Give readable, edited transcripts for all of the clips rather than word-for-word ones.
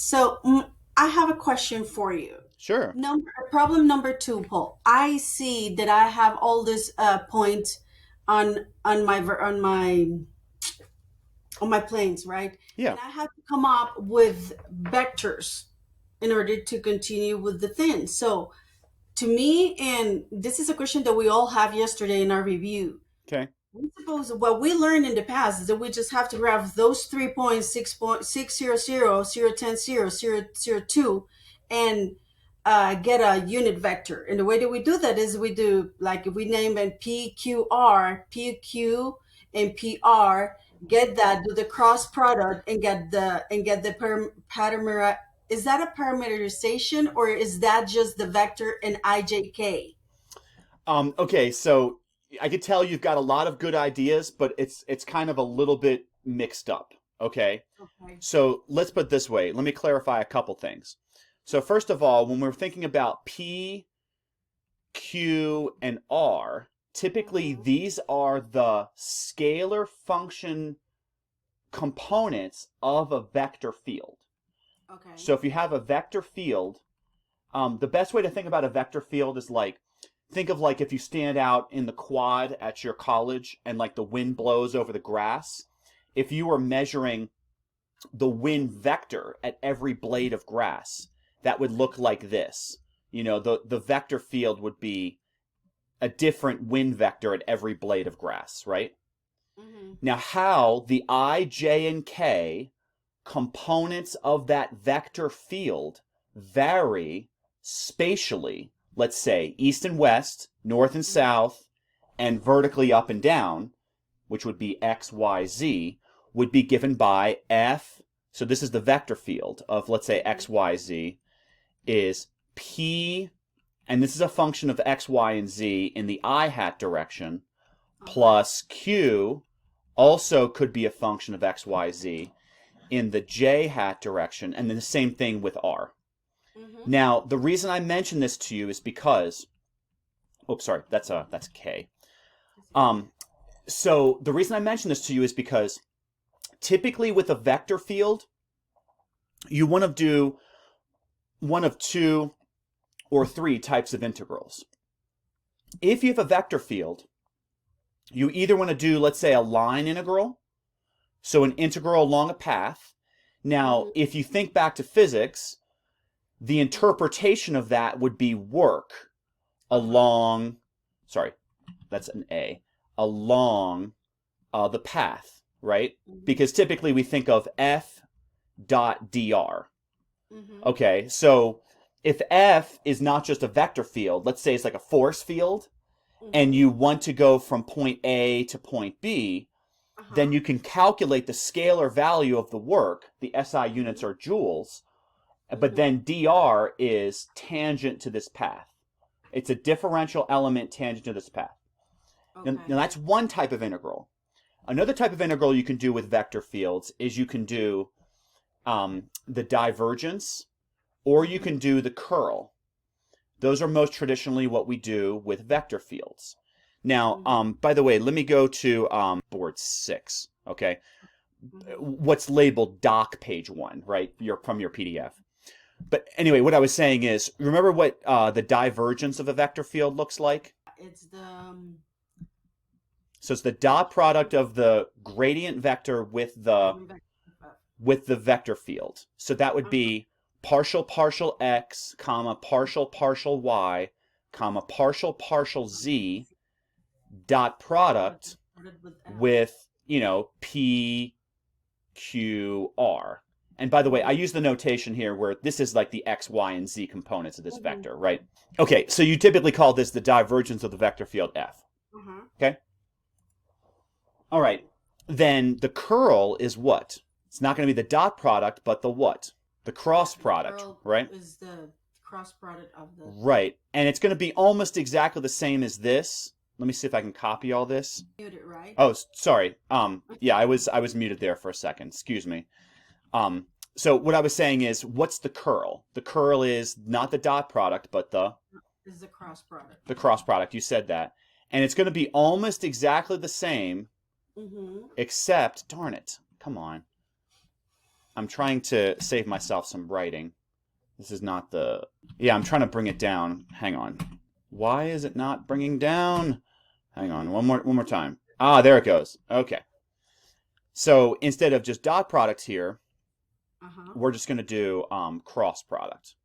So I have a question for you. Sure. Problem number two, Paul. I see that I have all this points on my planes, right? Yeah. And I have to come up with vectors in order to continue with the thing. So to me, and this is a question that we all have yesterday in our review. Okay. We suppose what we learned in the past is that we just have to graph those 3 points, 6.600, 0, 0, and get a unit vector. And the way that we do that is we do like if we name it PQR, PQ, and PR, get that, do the cross product, and get the parameter. Is that a parameterization or is that just the vector and IJK? Okay, so I could tell you've got a lot of good ideas, but it's kind of a little bit mixed up. Okay. Okay. So let's put it this way. Let me clarify a couple things. So first of all, when we're thinking about P, Q, and R, typically Mhm. these are the scalar function components of a vector field. Okay. So if you have a vector field, the best way to think about a vector field is like, think of like if you stand out in the quad at your college and like the wind blows over the grass. If you were measuring the wind vector at every blade of grass, that would look like this. The vector field would be a different wind vector at every blade of grass, right? Mhm. Now, how the I, J, and K components of that vector field vary spatially, let's say east and west, north and Mhm. south, and vertically up and down, which would be x, y, z, would be given by f. So this is the vector field of, let's say, Mhm. x, y, z is p, and this is a function of x, y, and z in the I hat direction, Uh-huh. plus q also could be a function of x, y, z in the j hat direction, and then the same thing with r. Mhm. Now, the reason I mention this to you is because, oh, sorry, that's k. That's okay. Um, so the reason I mention this to you is because typically with a vector field, you want to do one of two or three types of integrals. If you have a vector field, you either want to do, let's say, a line integral, so an integral along a path. Now, Mhm. if you think back to physics, the Mhm. interpretation of that would be work Uh-huh. along, sorry, that's an A, along the path, right? Mhm. Because typically we think of F dot dr. Mhm. Okay, so if F is not just a vector field, let's say it's like a force field, and Mhm. you want to go from point A to point B, then Uh-huh. you can calculate the scalar value of the work. The SI units Mhm. are joules, but Mhm. then dr is tangent to this path. It's a differential element tangent to this path. Now Okay. that's one type of integral. Another type of integral you can do with vector fields is you can do the divergence, or you Mhm. can do the curl. Those are most traditionally what we do with vector fields. Now, Mhm. by the way, let me go to board 6. Okay, Mhm. what's labeled doc page 1, right? From your PDF. But anyway, what I was saying is, remember what the divergence of a vector field looks like? It's the So it's the dot product of the gradient vector with the moving back. vector field. So that would Uh-huh. be partial partial x, comma partial partial y, comma partial partial z dot product Started with F. with, p q r. And by the way, I Mhm. use the notation here where this is like the x, y, and z components of this Mhm. vector, right? Okay, so you typically call this the divergence of the vector field f. Uh-huh. Okay? All right. Then the curl is what? It's not going to be the dot product, but the what? The cross The product, curl right? is the cross product of the. Right. And it's going to be almost exactly the same as this. Let me see if I can copy all this. Muted, right? Oh, sorry. Yeah, I was muted there for a second. Excuse me. Um, so what I was saying is, what's the curl? The curl is not the dot product, but Is the cross product. the cross product. You said that. And it's going to be almost exactly the same, Mm-hmm. except, darn it, come on. I'm trying to save myself some writing. This is not the... Yeah, I'm trying to bring it down. Hang on. Why is it not bringing down? Hang on, one more time. Ah, there it goes. Okay. So instead of just dot product here, we're just going to do cross product,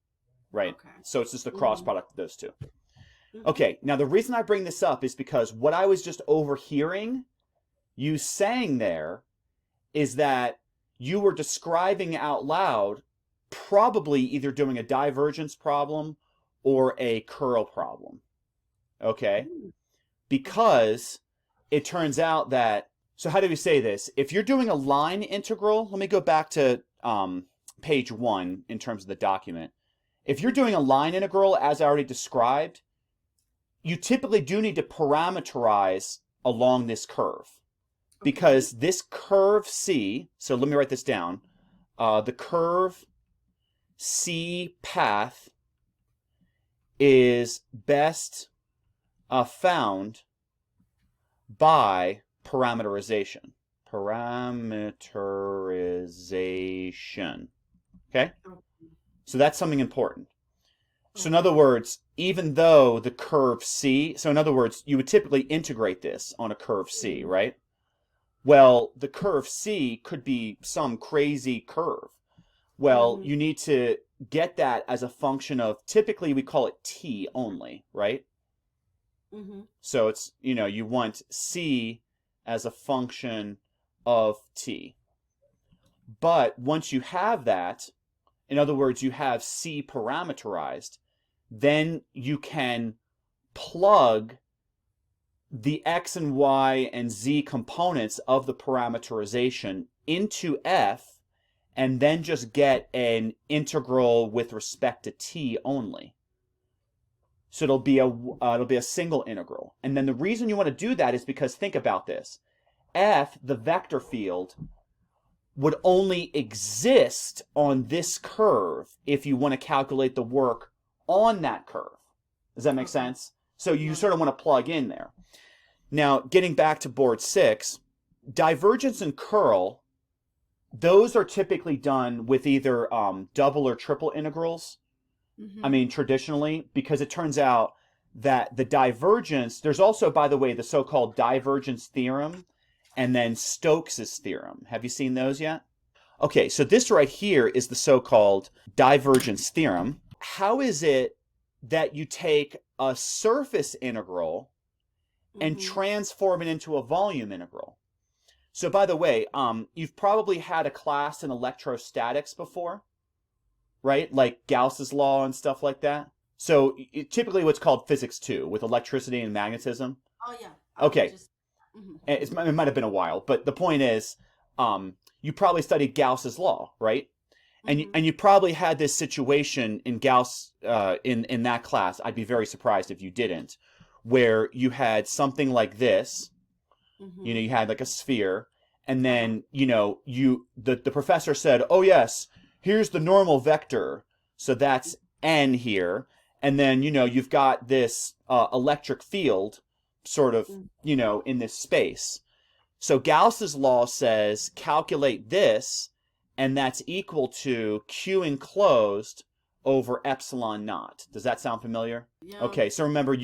right? Okay. So it's just the cross product of those two. Mhm. Okay, now the reason I bring this up is because what I was just overhearing you saying there is that you were describing out loud probably either doing a divergence problem or a curl problem. Okay? Because it turns out that, so how do we say this? If you're doing a line integral, let me go back to page 1 in terms of the document. If you're doing a line integral, as I already described, you typically do need to parameterize along this curve. Because this curve C, so let me write this down. The curve C path is best found by parameterization. Parameterization. Okay? So that's something important. So in other words, even though the curve C, so in other words, you would typically integrate this on a curve C, right? Well, the curve C could be some crazy curve. Well, you need to get that as a function of, typically we call it t only, right? So it's, you want C as a function of t. But once you have that, in other words, you have C parameterized, then you can plug the x and y and z components of the parameterization into f and then just get an integral with respect to t only. So it'll be a single integral. And then the reason you want to do that is because, think about this. F, the vector field, would only exist on this curve if you want to calculate the work on that curve. Does that make sense? So you sort of want to plug in there. Now, getting back to board 6, divergence and curl, those are typically done with either double or triple integrals. I mean, traditionally, because it turns out that the divergence, there's also, by the way, the so-called Divergence Theorem and then Stokes' Theorem. Have you seen those yet? Okay, so this right here is the so-called Divergence Theorem. How is it that you take a surface integral and transform it into a volume integral? So by the way, you've probably had a class in electrostatics before, right? Like Gauss's law and stuff like that. So typically what's called physics 2 with electricity and magnetism. Oh, yeah. Okay. It might have been a while, but the point is, you probably studied Gauss's law, right? And you probably had this situation in Gauss in that class. I'd be very surprised if you didn't, where you had something like this. You had like a sphere, and then the professor said, "Oh yes, here's the normal vector, so that's n here," and then you've got this electric field, sort of in this space. So Gauss's law says calculate this, and that's equal to Q enclosed over epsilon naught. Does that sound familiar? Yeah. Okay, so remember,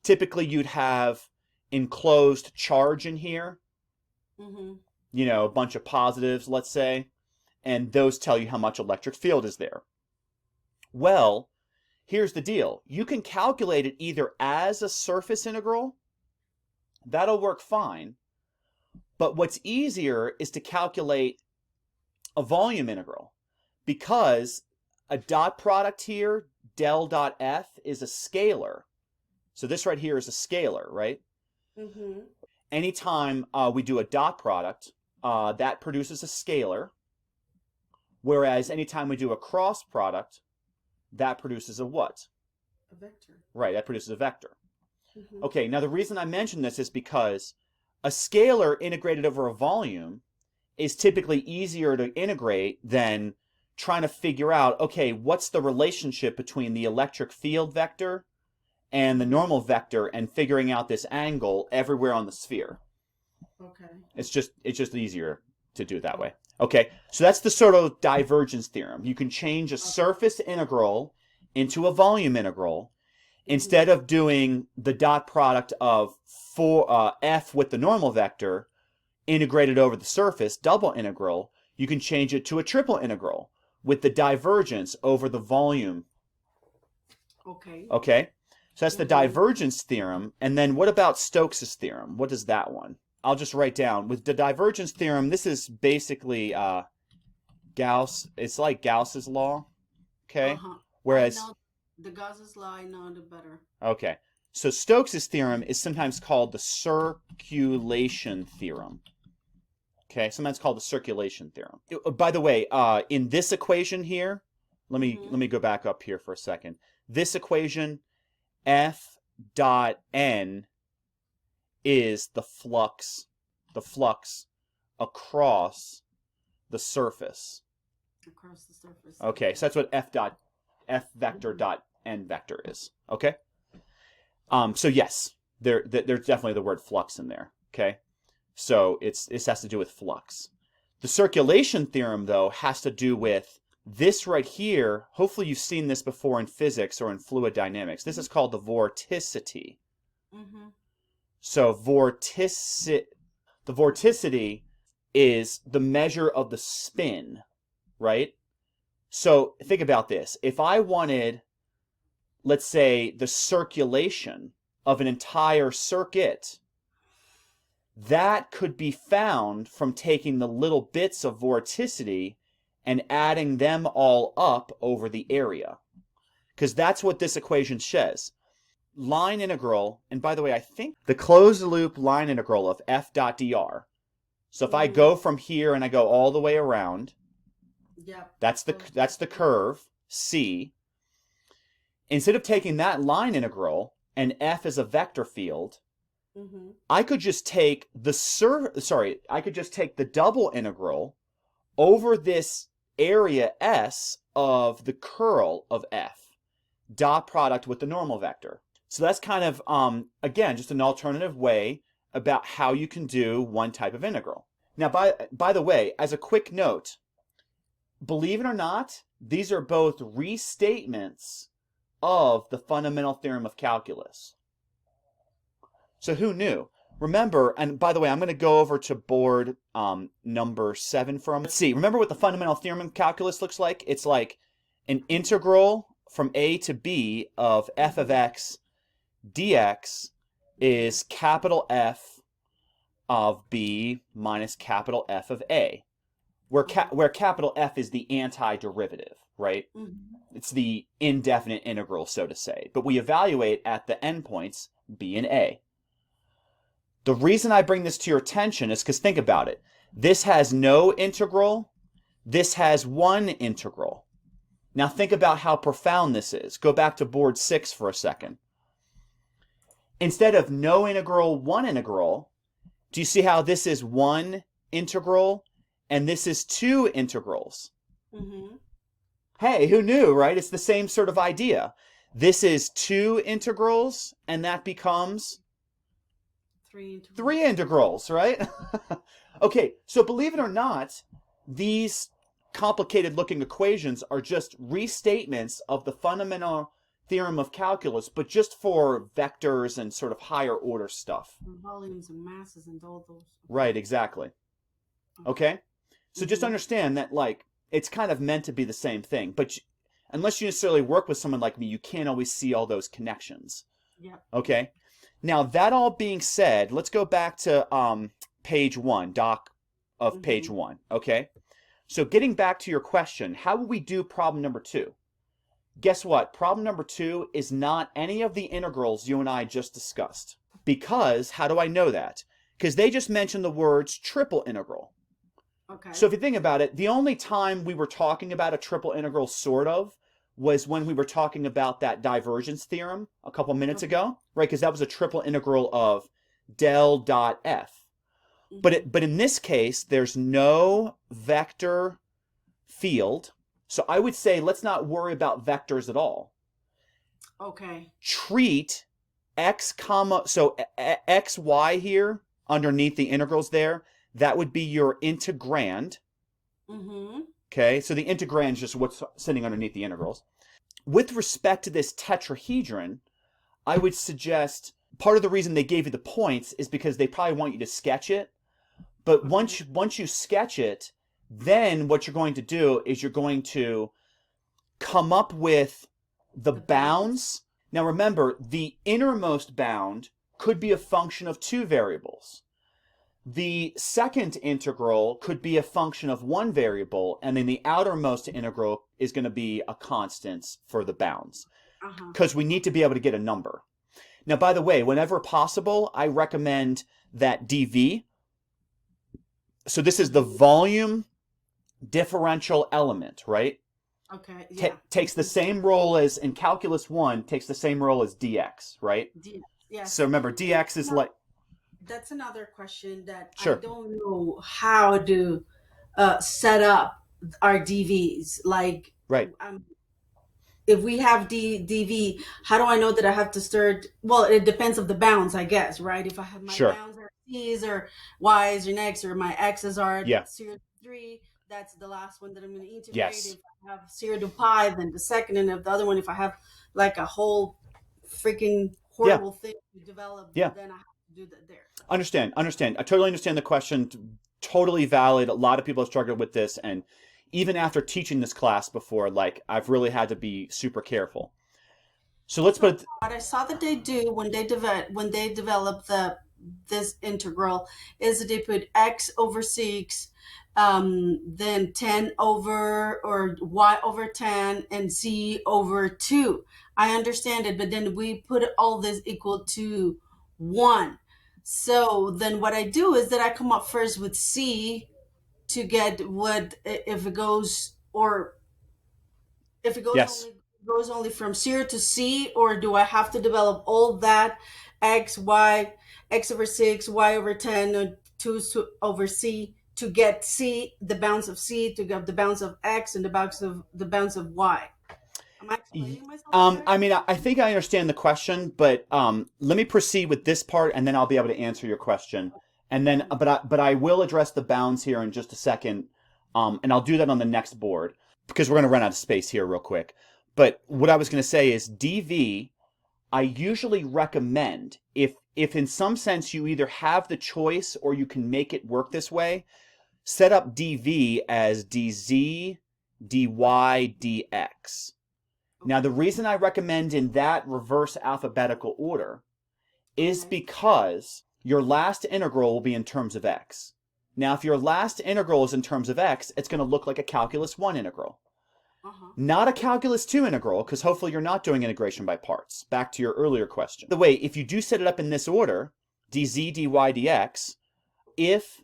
typically you'd have enclosed charge in here, a bunch of positives, let's say, and those tell you how much electric field is there. Well, here's the deal. You can calculate it either as a surface integral, that'll work fine, but what's easier is to calculate a volume integral, because a dot product here, del dot f, is a scalar. So this right here is a scalar, right? Anytime we do a dot product, that produces a scalar, whereas anytime we do a cross product, that produces a what? A vector. Right, that produces a vector. Okay, now the reason I mention this is because a scalar integrated over a volume is typically easier to integrate than trying to figure out, okay, what's the relationship between the electric field vector and the normal vector, and figuring out this angle everywhere on the sphere. Okay. It's just easier to do it that way. Okay, so that's the sort of divergence theorem. You can change a Okay. surface integral into a volume integral Mm-hmm. instead of doing the dot product of f with the normal vector integrated over the surface, double integral. You can change it to a triple integral with the divergence over the volume. Okay. Okay, so that's the Mm-hmm. divergence theorem. And then what about Stokes' theorem? What is that one? I'll just write down with the divergence theorem. This is basically Gauss. It's like Gauss's law. Okay, Uh-huh. I whereas know the Gauss's law, I know the better. okay, so Stokes' theorem is sometimes called the circulation theorem. Okay, sometimes called the circulation theorem. By the way, in this equation here, Mm-hmm. let me go back up here for a second. This equation, F dot n is the flux across the surface. Across the surface. Okay, Okay. so that's what f vector Mm-hmm. dot n vector is. Okay. So yes, there's definitely the word flux in there. Okay. So it has to do with flux. The circulation theorem, though, has to do with this right here. Hopefully you've seen this before in physics or in fluid dynamics. This is called the vorticity. Mm-hmm. So the vorticity is the measure of the spin, right? So think about this. If I wanted, let's say, the circulation of an entire circuit, that could be found from taking the little bits of vorticity and adding them all up over the area. Because that's what this equation says. Line integral, and by the way, I think the closed loop line integral of f dot dr. So if I Mm-hmm. go from here and I go all the way around, Yep. that's the curve C. Instead of taking that line integral and f is a vector field, Mm-hmm. I could just take I could just take the double integral over this area S of the curl of f, dot product with the normal vector. So that's kind of, again, just an alternative way about how you can do one type of integral. Now, by the way, as a quick note, believe it or not, these are both restatements of the fundamental theorem of calculus. So who knew? Remember, and by the way, I'm going to go over to board number 7 for a moment. Let's see. Remember what the fundamental theorem of calculus looks like? It's like an integral from a to b of f of Mm-hmm. x dx Mm-hmm. is capital F of b minus capital F of a, Uh-huh. where capital F is the antiderivative, right? Mm-hmm. It's the indefinite integral, so to say. But we evaluate at the endpoints b and a. The reason I bring this to your attention is because think about it. This has no integral. This has one integral. Now think about how profound this is. Go back to board 6 for a second. Instead of no integral, one integral, do you see how this is one integral and this is two integrals? Mm-hmm. Hey, who knew, right? It's the same sort of idea. This is two integrals and that becomes Three integrals. three integrals, right? Okay, so believe it or not, these complicated looking equations are just restatements of the fundamental theorem of calculus, but just for vectors and sort of higher order stuff. And volumes and masses and all those. Okay. Right, exactly. Okay. Okay? So just Mm-hmm. understand that, like, it's kind of meant to be the same thing, but unless you necessarily work with someone like me, you can't always see all those connections. Yep. Okay? Now, that all being said, let's go back to page 1, doc of page Mm-hmm. 1. Okay? So getting back to your question, how will we do problem number 2? Guess what? Problem number 2 is not any of the integrals you and I just discussed. Because, how do I know that? Because they just mentioned the words triple integral. Okay. So if you think about it, the only time we were talking about a triple integral, sort of, was when we were talking about that divergence theorem a couple minutes Okay. ago, right? Because that was a triple integral of del dot f. Mm-hmm. But in this case, there's no vector field. So I would say let's not worry about vectors at all. Okay. Treat x comma, so xy here underneath the integrals there, that would be your integrand. Mm-hmm. Okay, so the integrand is just what's sitting underneath the integrals. With respect to this tetrahedron, I would suggest part of the reason they gave you the points is because they probably want you to sketch it. But Okay. once you sketch it, then what you're going to do is you're going to come up with the The bounds. bounds. Now remember, the innermost bound could be a function of two variables. The second integral could be a function of one variable, and then the outermost integral is going to be a constant for the bounds, Uh-huh. because we need to be able to get a number. Now, by the way, whenever possible, I recommend that dv. So this is the Mm-hmm. volume differential element, right? Okay. Yeah. Takes the same role as in calculus 1, takes the same role as dx, right? So Yes. remember, dx is like, That's another question that I sure, don't know how to set up our DVs. Like, right, um, if we have DV, how do I know that I have to start? Well, it depends of the bounds, I guess, right? If I have my sure, bounds are C's or Y's or X, or my X's are yeah, 0 to 3, that's the last one that I'm going to integrate. yes, If I have 0 to pi, then the second, and if the other one, if I have like a whole freaking yeah, horrible thing to develop, yeah. then I have to do that there. Understand. I totally understand the question. Totally valid. A lot of people have struggled with this, and even after teaching this class before, like I've really had to be super careful. So let's So put it, what I saw that they do when they develop this integral is that they put x over 6, then 10 over or y over 10 and z over 2. I understand it, but then we put all this equal to 1. So then what I do is that I come up first with c to get what if it goes, or if it yes. goes only from 0 to c, or do I have to develop all that x, y, x over 6, y over 10, and 2 over c to get c, the bounds of c, to get the bounds of x and the bounds of y? Am I explaining myself okay? I mean, I think I understand the question, but let me proceed with this part, and then I'll be able to answer your question. And then, Mhm. but I will address the bounds here in just a second, and I'll do that on the next board because we're going to run out of space here real quick. But what I was going to say is dv. I usually recommend if in some sense you either have the choice or you can make it work this way, set up dv as dz, dy, dx. Now, the Okay. reason I recommend in that reverse alphabetical order is Okay. because your last integral will be in terms of x. Now, if your last integral is in terms of x, it's going to look like a calculus 1 integral. Uh-huh. Not a calculus 2 integral, because hopefully you're not doing integration by parts. Back to your earlier question. By the way, if you do set it up in this order, dz, dy, dx, if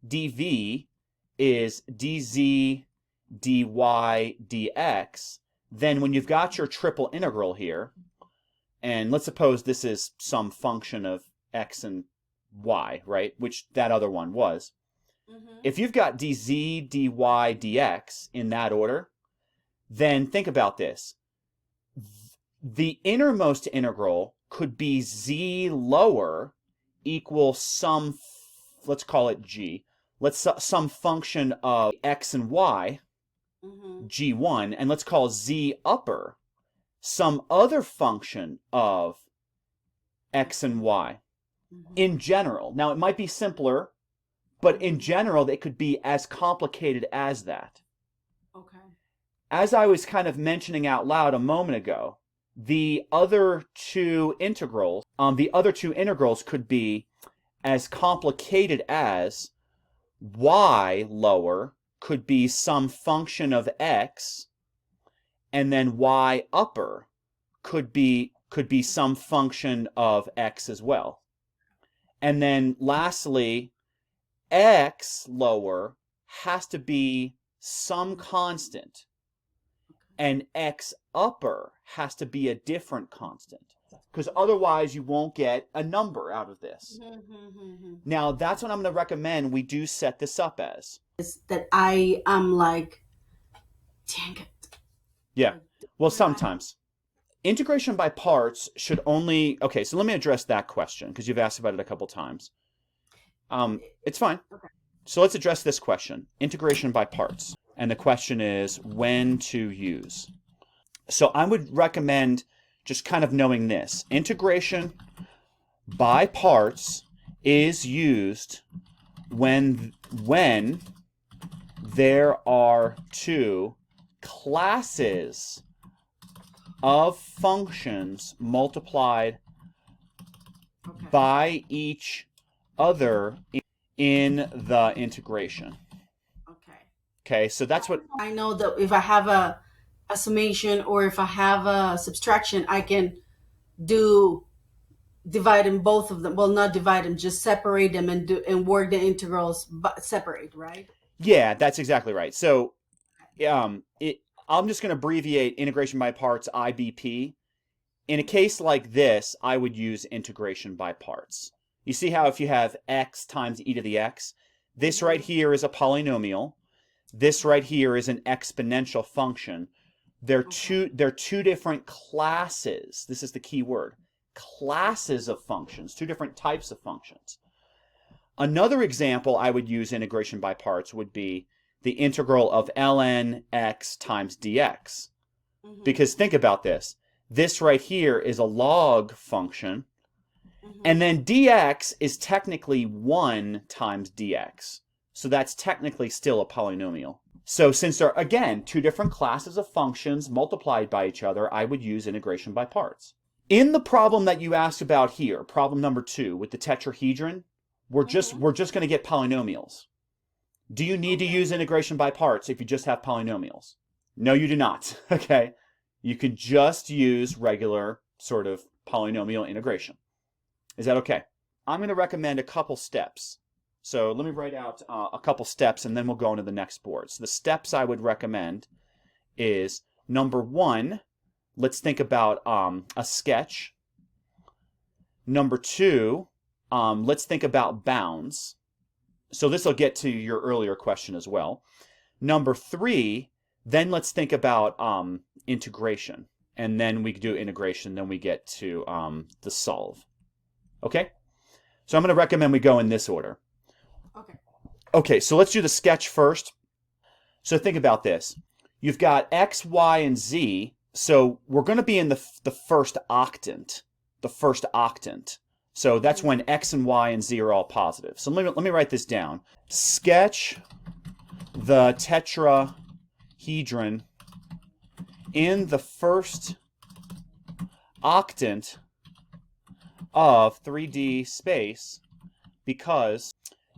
dv is dz, dy, dx, then when you've got your triple integral here, and let's suppose this is some function of x and y, right? Which that other one was. Mm-hmm. If you've got dz, dy, dx in that order, then think about this. The innermost integral could be z lower equals some, let's call it g. Some function of x and y, Mm-hmm. g1, and let's call z upper some other function of x X and and y mm-hmm. in general. Now, it might be simpler, but in Mm-hmm. general, it could be as complicated as that. Okay. As I was kind of mentioning out loud a moment ago, the other two integrals could be as complicated as y lower could be some function of x, and then y upper could be some function of x as well. And then lastly, x lower has to be some Mm-hmm. constant, and x upper has to be a different constant, because otherwise you won't get a number out of this. Mm-hmm. Mm-hmm. Now, that's what I'm going to recommend we do set this up as. Is that I am like, dang it. Yeah. Like, Well, when I have. sometimes. Integration by parts should only. Okay, so let me address that question because you've asked about it a couple times. It's fine. Okay. So let's address this question. Integration by parts. And the question is when to use. So I would recommend just kind of knowing this. Integration by parts is used when there are two classes of functions multiplied by each other in the integration. Okay, so that's what I know that if I have a summation or if I have a subtraction, I can do divide them both of them. Well, not divide them, just separate them and do and work the integrals separate, right? yeah, that's exactly right. So I'm just going to abbreviate integration by parts IBP. In a case like this, I would use integration by parts. You see how if you have x times e to the x, this right here is a polynomial. This right here is an exponential function. They're two different classes. This is the key word. Classes of functions, two different types of functions. Another example I would use integration by parts would be the integral of ln x times dx. Because think about this. This right here is a log function. And then dx is technically 1 times dx. So that's technically still a polynomial. So since there are, again, two different classes of functions multiplied by each other, I would use integration by parts. In the problem that you asked about here, problem number 2 with the tetrahedron, we're just going to get polynomials. Do you need to use integration by parts if you just have polynomials? No, you do not. Okay, you can just use regular sort of polynomial integration. Is that okay? I'm going to recommend a couple steps. So let me write out a couple steps and then we'll go into the next board. So the steps I would recommend is number 1, let's think about a sketch. Number 2, let's think about bounds. So this will get to your earlier question as well. Number 3, then let's think about integration. And then we do integration, then we get to the solve. Okay? So I'm going to recommend we go in this order. Okay, so let's do the sketch first. So think about this. You've got x, y, and z. So we're going to be in the first octant. The first octant. So that's when x and y and z are all positive. So let me write this down. Sketch the tetrahedron in the first octant of 3D space because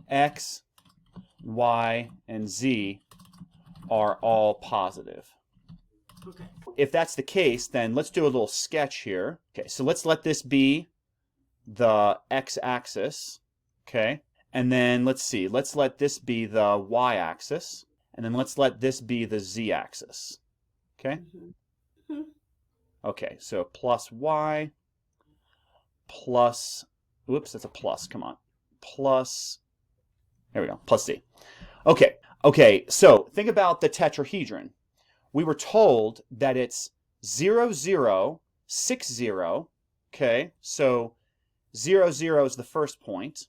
x, y, and z are all positive. Okay. If that's the case, then let's do a little sketch here. Okay, so let's let this be the x-axis. Okay, and then let's see. Let's let this be the y-axis, and then let's let this be the z-axis. Okay. Okay, so plus y plus, oops, that's a plus. Come on, plus. There we go, plus z. Okay, so think about the tetrahedron. We were told that it's 0, 0, 6, 0. Okay, so 0, 0 is the first point.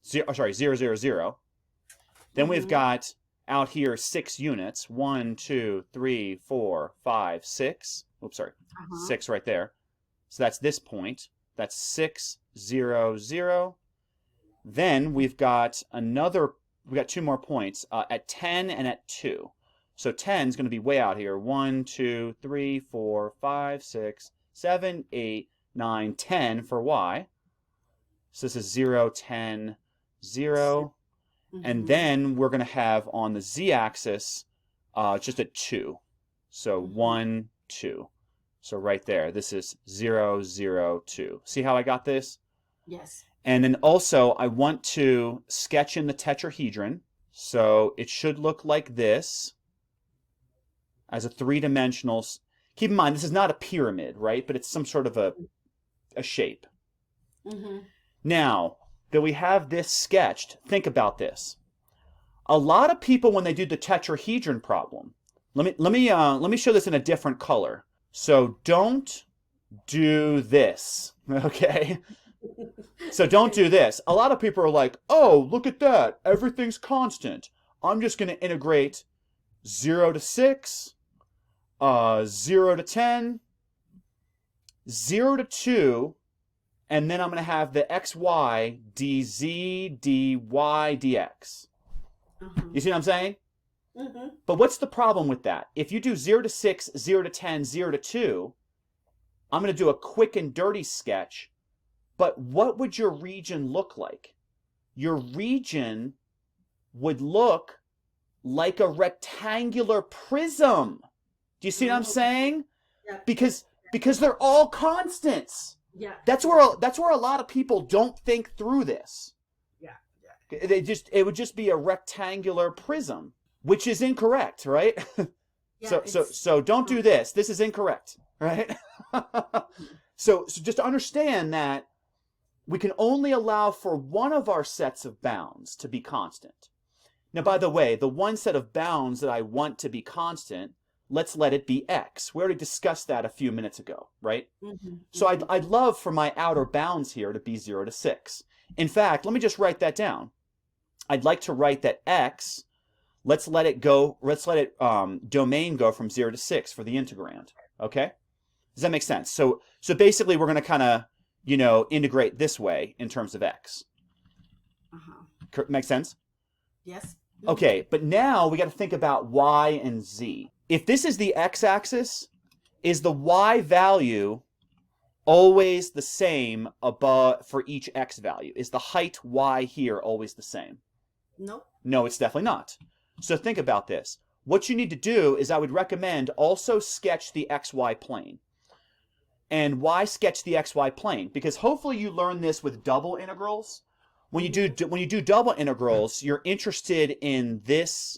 0, 0, 0. Then we've got out here 6 units. 1, 2, 3, 4, 5, 6. Oops, sorry. 6 right there. So that's this point. That's 6, 0, 0. Then we've got we got 2 more points at 10 and at 2. So 10 is going to be way out here. 1, 2, 3, 4, 5, 6, 7, 8, 9, 10 for y. So this is 0, 10, 0. And then we're going to have on the z-axis just a 2. So 1, 2. So right there, this is 0, 0, 2. See how I got this? Yes. And then also, I want to sketch in the tetrahedron. So it should look like this as a 3-dimensional. Keep in mind, this is not a pyramid, right? But it's some sort of a shape. Now that we have this sketched, think about this. A lot of people, when they do the tetrahedron problem, let me show this in a different color. So don't do this, okay? So don't do this. A lot of people are like, oh, look at that. Everything's constant. I'm just going to integrate 0 to 6, 0 to 10, 0 to 2, and then I'm going to have the xy dz dy dx. You see what I'm saying? But what's the problem with that? If you do 0 to 6, 0 to 10, 0 to 2, I'm going to do a quick and dirty sketch, but what would your region look like? Your region would look like a rectangular prism. Do you see what I'm saying? Yeah. Because they're all constants. Yeah. That's where a lot of people don't think through this. Yeah. It would just be a rectangular prism, which is incorrect, right? Yeah, so don't do this. This is incorrect, right? So just understand that we can only allow for one of our sets of bounds to be constant. Now, by the way, the one set of bounds that I want to be constant, let's let it be x. We already discussed that a few minutes ago, right? So I'd love for my outer bounds here to be 0 to 6. In fact, let me just write that down. I'd like to write that x, let's let it domain go from 0 to 6 for the integrand, okay? Does that make sense? So basically we're going to kind of, integrate this way in terms of x. Make sense? Yes. Okay, but now we got to think about y and z. If this is the x-axis, is the y value always the same above for each x value? Is the height y here always the same? Nope. No, it's definitely not. So think about this. What you need to do is I would recommend also sketch the xy plane. And why sketch the xy plane? Because hopefully you learn this with double integrals. When you do double integrals, you're interested in this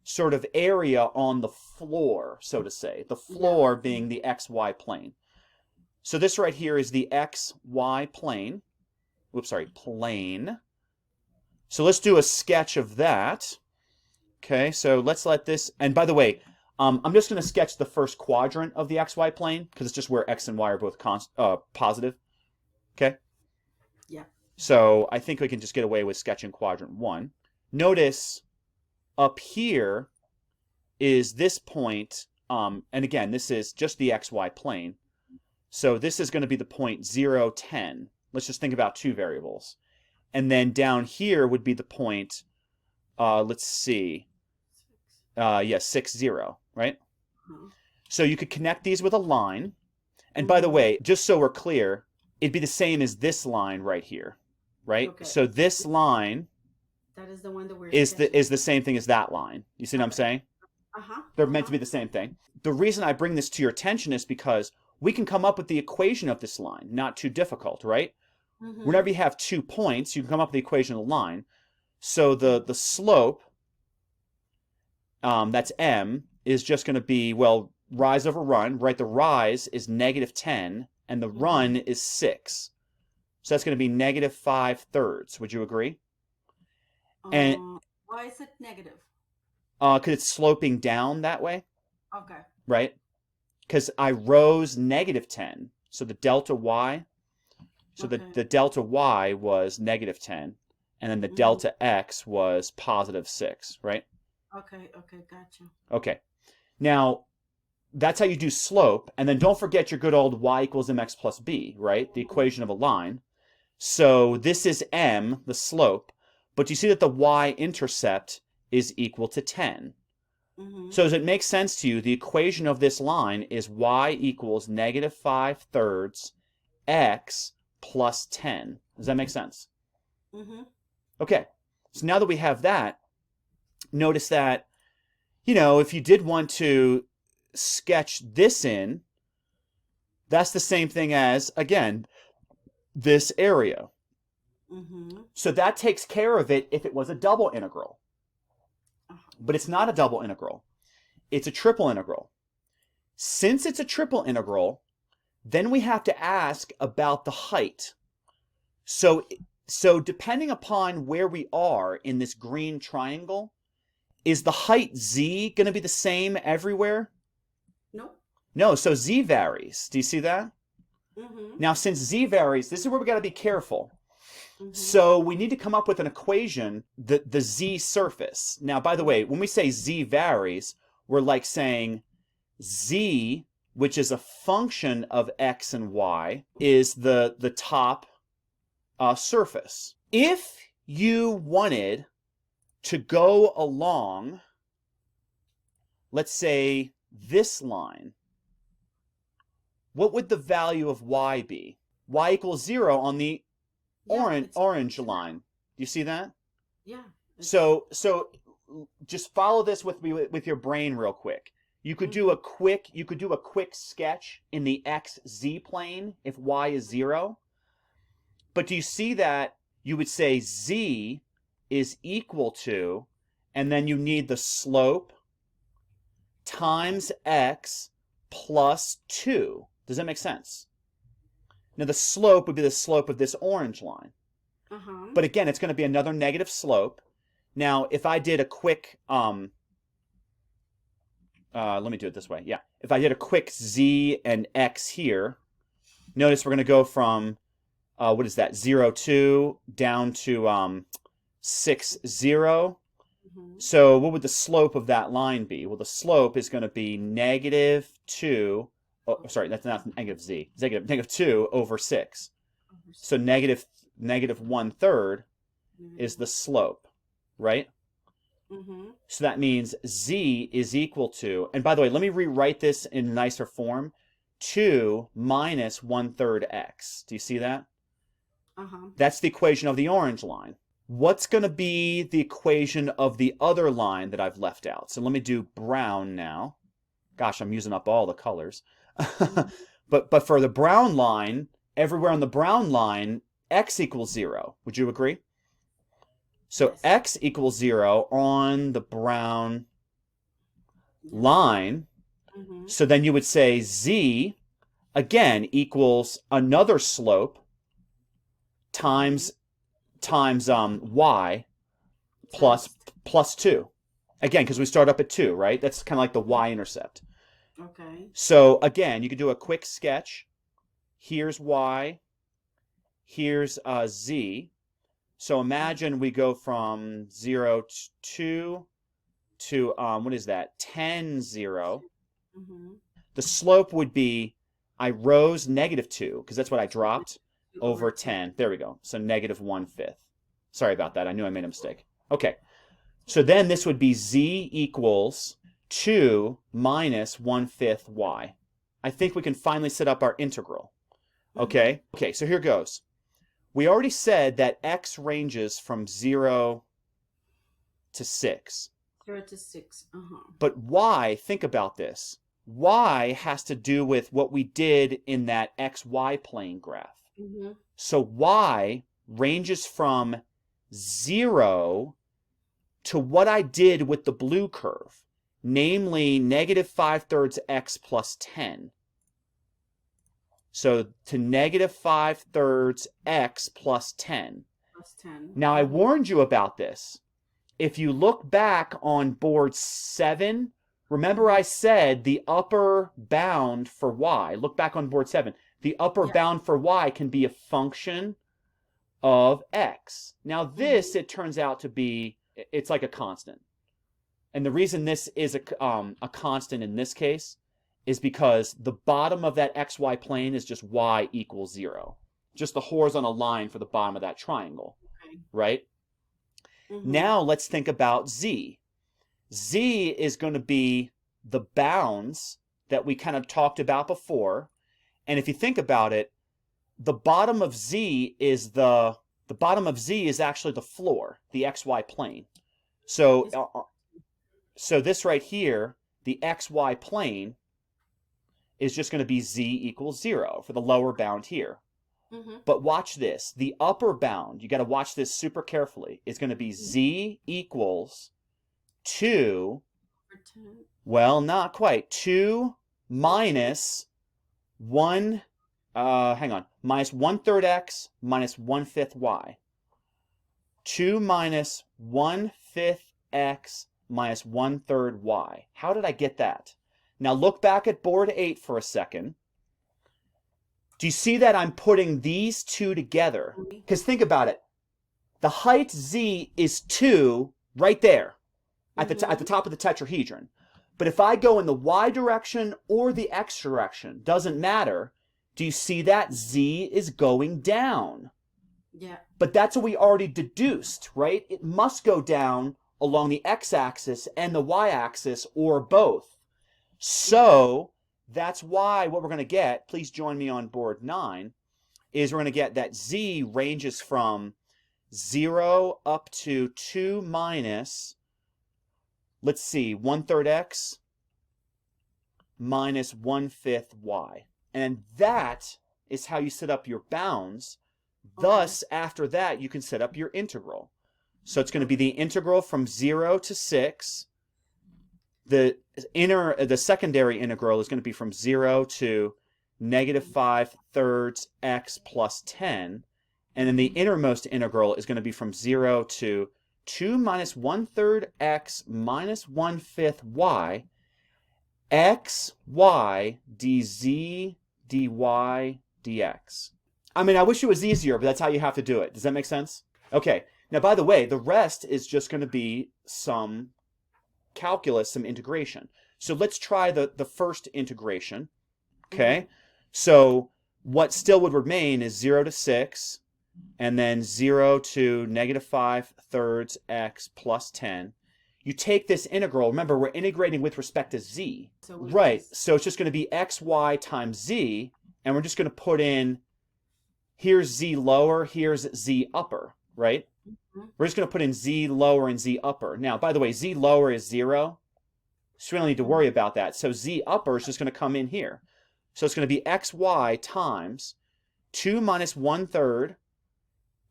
sort of area on the floor, so to say. The floor being the xy plane. So this right here is the xy plane. Plane. So let's do a sketch of that. Okay, so let's let this, and by the way, I'm just going to sketch the first quadrant of the xy plane because it's just where x and y are both positive. Okay? Yeah. So I think we can just get away with sketching quadrant 1. Notice up here is this point, and again, this is just the xy plane. So this is going to be the point 0, 10. Let's just think about two variables. And then down here would be the point, let's see, 6, 0, right? So you could connect these with a line. And by the way, just so we're clear, it'd be the same as this line right here, right? Okay. So this line that is the one that we're is the same thing as that line. You see what I'm saying? They're meant to be the same thing. The reason I bring this to your attention is because we can come up with the equation of this line. Not too difficult, right? Whenever you have 2 points, you can come up with the equation of the line. So the slope, that's m, is just going to be, well, rise over run, right? The rise is -10, and the run is 6. So that's going to be -5/3. Would you agree? And why is it negative? Because it's sloping down that way. Okay. Right? Because I rose -10. So the delta y, so the delta y was -10, and then the delta x was +6, right? Okay, gotcha. Okay. Now, that's how you do slope, and then don't forget your good old y equals mx plus b, right? The equation of a line. So this is m, the slope, but you see that the y-intercept is equal to 10. So does it make sense to you? The equation of this line is y equals -5/3 x plus 10. Does that make sense? Okay. So now that we have that, notice that, if you did want to sketch this in, that's the same thing as, again, this area. So that takes care of it if it was a double integral. But it's not a double integral. It's a triple integral. Since it's a triple integral, then we have to ask about the height. So depending upon where we are in this green triangle, is the height z going to be the same everywhere? No, so z varies. Do you see that? Now, since z varies, this is where we got to be careful. So we need to come up with an equation, the z surface. Now, by the way, when we say z varies, we're like saying z, which is a function of x and y, is the top surface. If you wanted to go along, let's say, this line, what would the value of y be? Y equals 0 on the orange line. Do you see that? Yeah. So just follow this with me with your brain real quick. You could do a quick sketch in the xz plane if y is 0. But do you see that you would say z is equal to, and then you need the slope times x plus 2. Does that make sense? Now the slope would be the slope of this orange line. But again, it's going to be another negative slope. Now, if I did a quick, let me do it this way. Yeah, if I did a quick z and x here, notice we're going to go from, what is that, 0, 2 down to 6, 0. So what would the slope of that line be? Well, the slope is going to be negative 2. Oh, sorry, that's not negative z. It's negative 2 over 6. So negative 1/3 is the slope, right? So that means z is equal to, and by the way, let me rewrite this in nicer form, 2 minus 1/3 x. Do you see that? That's the equation of the orange line. What's going to be the equation of the other line that I've left out? So let me do brown now. Gosh, I'm using up all the colors. But for the brown line, everywhere on the brown line, x equals 0. Would you agree? So yes. X equals 0 on the brown line. So then you would say z, again, equals another slope times y plus 2. Again, because we start up at 2, right? That's kind of like the y-intercept. Okay. So again, you could do a quick sketch. Here's y. Here's z. So imagine we go from 0 to 2 to, what is that, 10, 0. The slope would be, I rose negative 2, because that's what I dropped, over 10. There we go. So negative 1/5. Sorry about that. I knew I made a mistake. Okay. So then this would be z equals 2 minus 1/5 y. I think we can finally set up our integral. Okay? Okay, so here goes. We already said that x ranges from 0 to 6. 0 to 6. But y, think about this. Y has to do with what we did in that xy plane graph. So y ranges from 0 to what I did with the blue curve, namely negative 5/3 x plus 10. So to negative 5/3 x plus 10. Now I warned you about this. If you look back on board 7, remember I said the upper bound for y, look back on board 7, the upper bound for y can be a function of x. Now this, it turns out to be, it's like a constant. And the reason this is a constant in this case is because the bottom of that xy plane is just y equals 0. Just the horizontal line for the bottom of that triangle, right? Now let's think about z. Z is going to be the bounds that we kind of talked about before. And if you think about it, the bottom of z is actually the floor, the xy plane. So this right here, the xy plane, is just going to be z equals 0 for the lower bound here. But watch this. The upper bound, you got to watch this super carefully, is going to be z equals 2, well, not quite, 2 minus 1, minus 1/3 x minus 1/5 y. 2 minus 1/5 x minus 1/3 y. How did I get that? Now look back at board 8 for a second. Do you see that I'm putting these two together? Because think about it. The height z is 2 right there at the top of the tetrahedron. But if I go in the y direction or the x direction, doesn't matter. Do you see that? Z is going down. Yeah. But that's what we already deduced, right? It must go down along the x-axis and the y-axis or both. So that's why what we're going to get, please join me on board 9, is we're going to get that z ranges from 0 up to 2 minus, let's see, 1/3 x minus 1/5 y. And that is how you set up your bounds. Thus, after that, you can set up your integral. So it's going to be the integral from 0 to 6. The secondary integral is going to be from 0 to -5/3 x plus 10. And then the innermost integral is going to be from 0 to 2 minus 1/3 x minus 1/5 y, x, y, dz, dy, dx. I mean, I wish it was easier, but that's how you have to do it. Does that make sense? Okay. Now, by the way, the rest is just going to be some calculus, some integration. So let's try the first integration. Okay. So what still would remain is 0 to 6, and then 0 to -5/3 x plus 10. You take this integral. Remember, we're integrating with respect to z. Right. So it's just going to be xy times z, and we're just going to put in, here's z lower, here's z upper, right? We're just going to put in z lower and z upper. Now, by the way, z lower is 0, so we don't need to worry about that. So z upper is just going to come in here. So it's going to be xy times 2 minus 1/3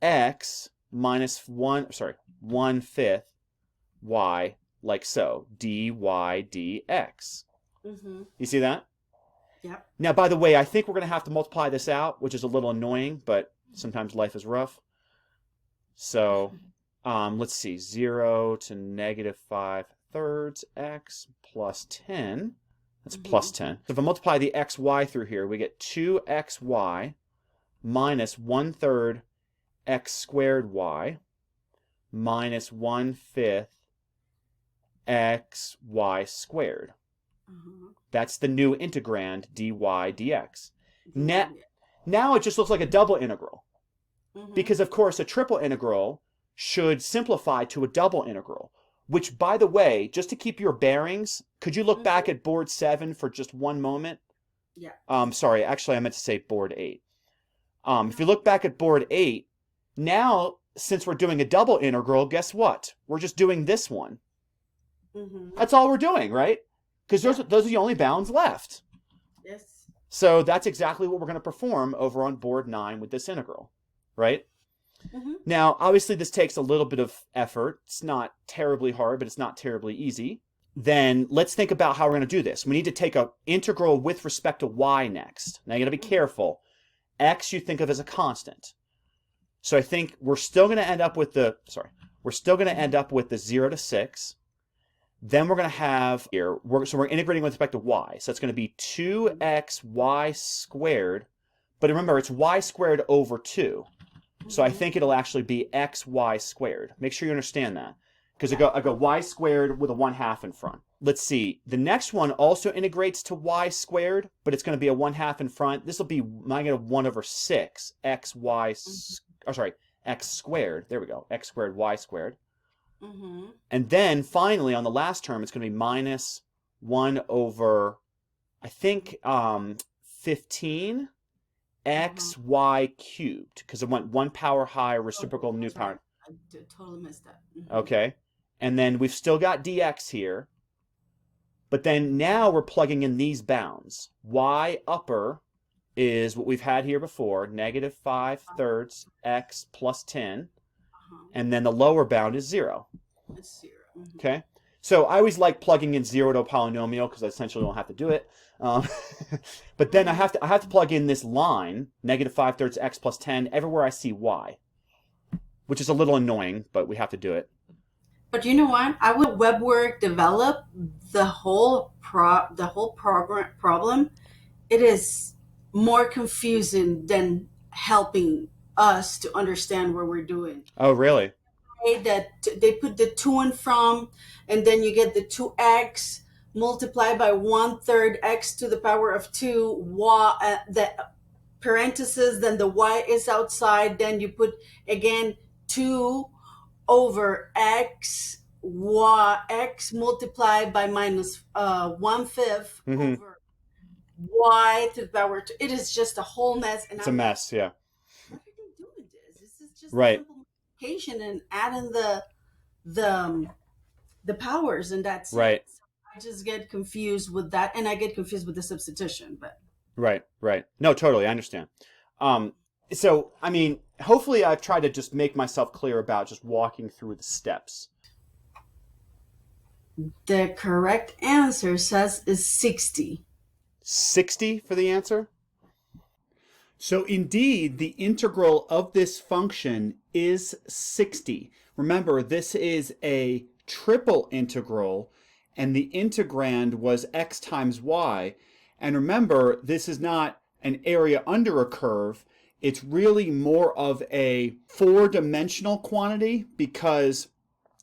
x minus 1/5 y, like so, dy dx. You see that? Yep. Now, by the way, I think we're going to have to multiply this out, which is a little annoying, but sometimes life is rough. So let's see, 0 to -5/3 x plus 10. That's plus 10. So if I multiply the xy through here, we get 2xy minus 1/3 x squared y minus 1/5 xy squared. That's the new integrand, dy dx. Now it just looks like a double integral. Because, of course, a triple integral should simplify to a double integral. Which, by the way, just to keep your bearings, could you look back at board 7 for just one moment? Yeah. Sorry, actually I meant to say board 8. If you look back at board 8, now, since we're doing a double integral, guess what? We're just doing this one. That's all we're doing, right? Because those are the only bounds left. Yes. So that's exactly what we're going to perform over on board 9 with this integral, right? Now, obviously, this takes a little bit of effort. It's not terribly hard, but it's not terribly easy. Then let's think about how we're going to do this. We need to take an integral with respect to y next. Now, you got to be careful. X you think of as a constant. So I think we're still going to end up with the 0 to 6. Then we're going to have here, so we're integrating with respect to y. So it's going to be 2xy squared. But remember, it's y squared over 2. So I think it'll actually be xy squared. Make sure you understand that. Because I go y squared with a 1/2 in front. Let's see. The next one also integrates to y squared, but it's going to be a 1/2 in front. This will be -1/6 x squared. There we go. X squared, y squared. And then finally, on the last term, it's going to be minus 1 over, I think, 15 xy cubed, because it went 1 power high reciprocal new power. I totally missed that. Okay. And then we've still got dx here. But then now we're plugging in these bounds. Y upper is what we've had here before, -5/3 x plus 10. And then the lower bound is 0. It's 0. Okay? So I always like plugging in 0 to a polynomial because I essentially don't have to do it. But then I have to plug in this line, -5/3 x plus 10, everywhere I see y. Which is a little annoying, but we have to do it. But you know what? I would web work develop the whole problem. It is more confusing than helping us to understand what we're doing. Oh, really? That they put the to and from, and then you get the 2x multiply by 1/3 x to the power of 2 y, the parentheses, then the y is outside, then you put again 2 over x y x multiplied by minus 1/5 Mm-hmm. over y to the power 2. It is just a whole mess, and It's a I'm like, mess, yeah. what are they doing this is just a Right, simple multiplication and adding the the powers, and that's it. right, So I just get confused with that, and I get confused with the substitution. But right, right. No, totally, I understand. Um, so, I mean, hopefully I've tried to just make myself clear about just walking through the steps. the correct answer says is 60. 60 for the answer? So indeed, the integral of this function is 60. Remember, this is a triple integral, and the integrand was x times y. And remember, this is not an area under a curve. It's really more of a four-dimensional quantity because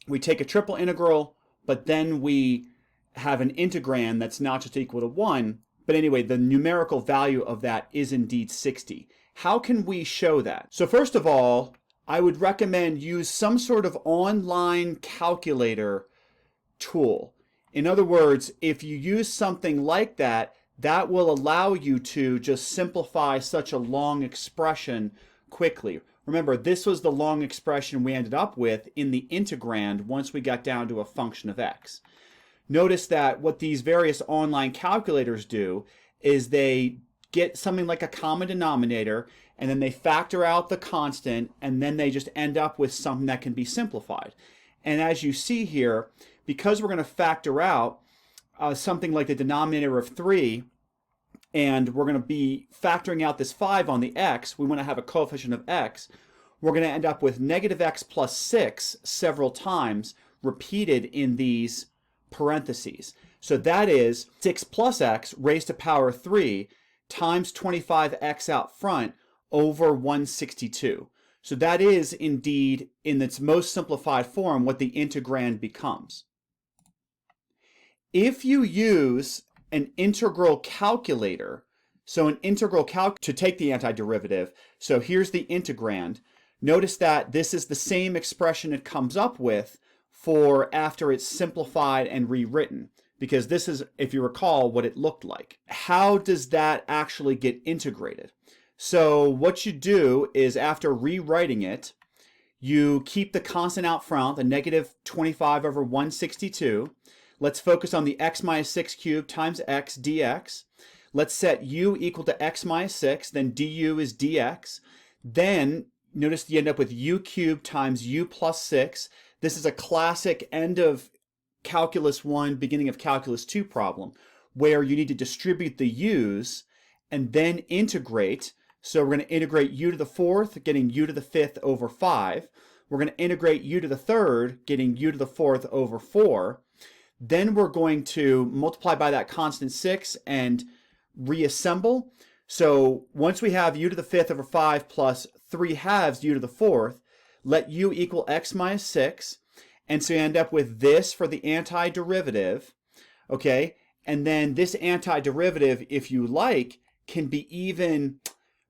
we take a triple integral, but then we have an integrand that's not just equal to 1. But anyway, the numerical value of that is indeed 60. How can we show that? So first of all, I would recommend use some sort of online calculator tool. In other words, if you use something like that, that will allow you to just simplify such a long expression quickly. Remember, this was the long expression we ended up with in the integrand once we got down to a function of x. Notice that what these various online calculators do is they get something like a common denominator, and then they factor out the constant, and then they just end up with something that can be simplified. And as you see here, because we're going to factor out something like the denominator of 3, and we're going to be factoring out this 5 on the x, we want to have a coefficient of x, we're going to end up with negative x plus 6 several times repeated in these parentheses. So that is 6 plus x raised to power 3 times 25x out front over 162. So that is indeed, in its most simplified form, what the integrand becomes. If you use an integral calculator, so an integral calc to take the antiderivative, so here's the integrand. Notice that this is the same expression it comes up with for after it's simplified and rewritten, because this is, if you recall, what it looked like. How does that actually get integrated? So what you do is, after rewriting it, you keep the constant out front, the negative 25 over 162. Let's focus on the x minus 6 cubed times x dx. Let's set u equal to x minus 6, then du is dx. Then notice you end up with u cubed times u plus 6. This is a classic end of Calculus 1, beginning of Calculus 2 problem, where you need to distribute the u's and then integrate. So we're going to integrate u to the 4th, getting u to the 5th over 5. We're going to integrate u to the 3rd, getting u to the 4th over 4. Then we're going to multiply by that constant 6 and reassemble. So once we have u to the 5th over 5 plus 3 halves u to the 4th, let u equal x minus 6. And so you end up with this for the antiderivative, okay? And then this antiderivative, if you like, can be even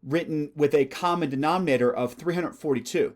written with a common denominator of 342.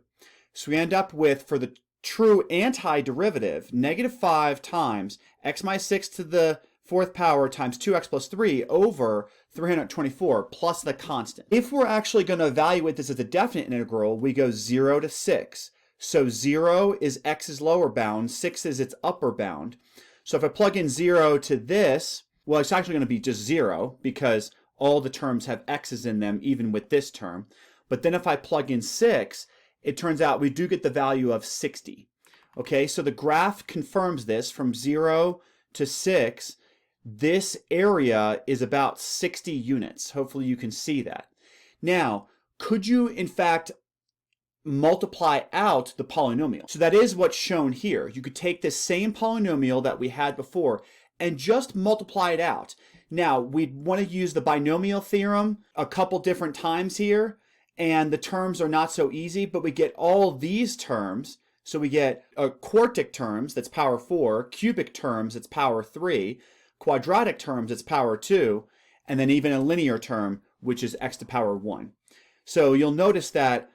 So we end up with, for the true antiderivative, negative 5 times x minus 6 to the 4th power times 2x plus 3 over 324 plus the constant. If we're actually going to evaluate this as a definite integral, we go 0 to 6. So 0 is x's lower bound, 6 is its upper bound. So if I plug in 0 to this, well, it's actually going to be just 0 because all the terms have x's in them, even with this term. But then if I plug in 6, it turns out we do get the value of 60. Okay, so the graph confirms this from 0 to 6. This area is about 60 units. Hopefully you can see that. Now, could you in fact multiply out the polynomial? So that is what's shown here. You could take this same polynomial that we had before and just multiply it out. Now, we'd want to use the binomial theorem a couple different times here, and the terms are not so easy, but we get all these terms. So we get quartic terms, that's power 4, cubic terms, that's power 3, quadratic terms, it's power 2, and then even a linear term, which is x to the power 1. So you'll notice that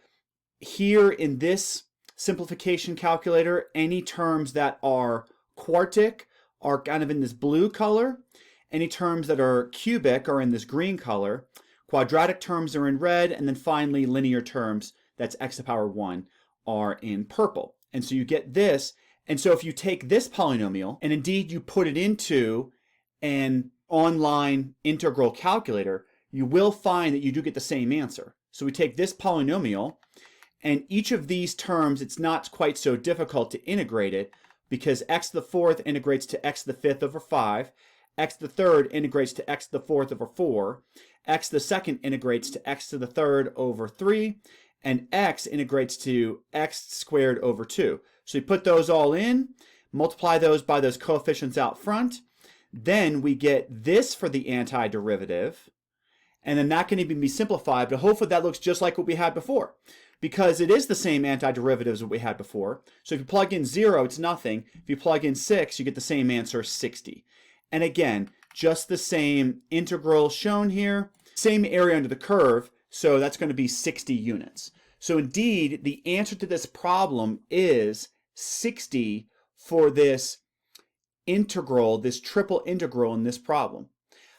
here in this simplification calculator, any terms that are quartic are kind of in this blue color. Any terms that are cubic are in this green color. Quadratic terms are in red. And then finally, linear terms, that's x to the power 1, are in purple. And so you get this. And so if you take this polynomial and indeed you put it into an online integral calculator, you will find that you do get the same answer. So we take this polynomial, and each of these terms, it's not quite so difficult to integrate it, because x to the fourth integrates to x to the fifth over 5, x to the third integrates to x to the fourth over 4, x to the second integrates to x to the third over 3, and x integrates to x squared over 2. So you put those all in, multiply those by those coefficients out front, then we get this for the antiderivative, and then that can even be simplified, but hopefully that looks just like what we had before, because it is the same antiderivatives that we had before. So if you plug in 0, it's nothing. If you plug in 6, you get the same answer, 60. And again, just the same integral shown here, same area under the curve, so that's going to be 60 units. So indeed, the answer to this problem is 60 for this integral, this triple integral in this problem.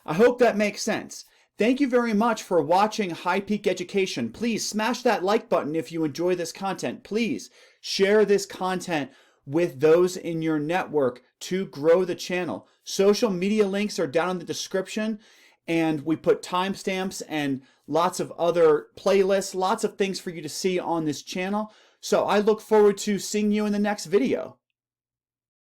I hope that makes sense. Thank you very much for watching High Peak Education. Please smash that like button if you enjoy this content. Please share this content with those in your network to grow the channel. Social media links are down in the description, and we put timestamps and lots of other playlists, lots of things for you to see on this channel. So I look forward to seeing you in the next video.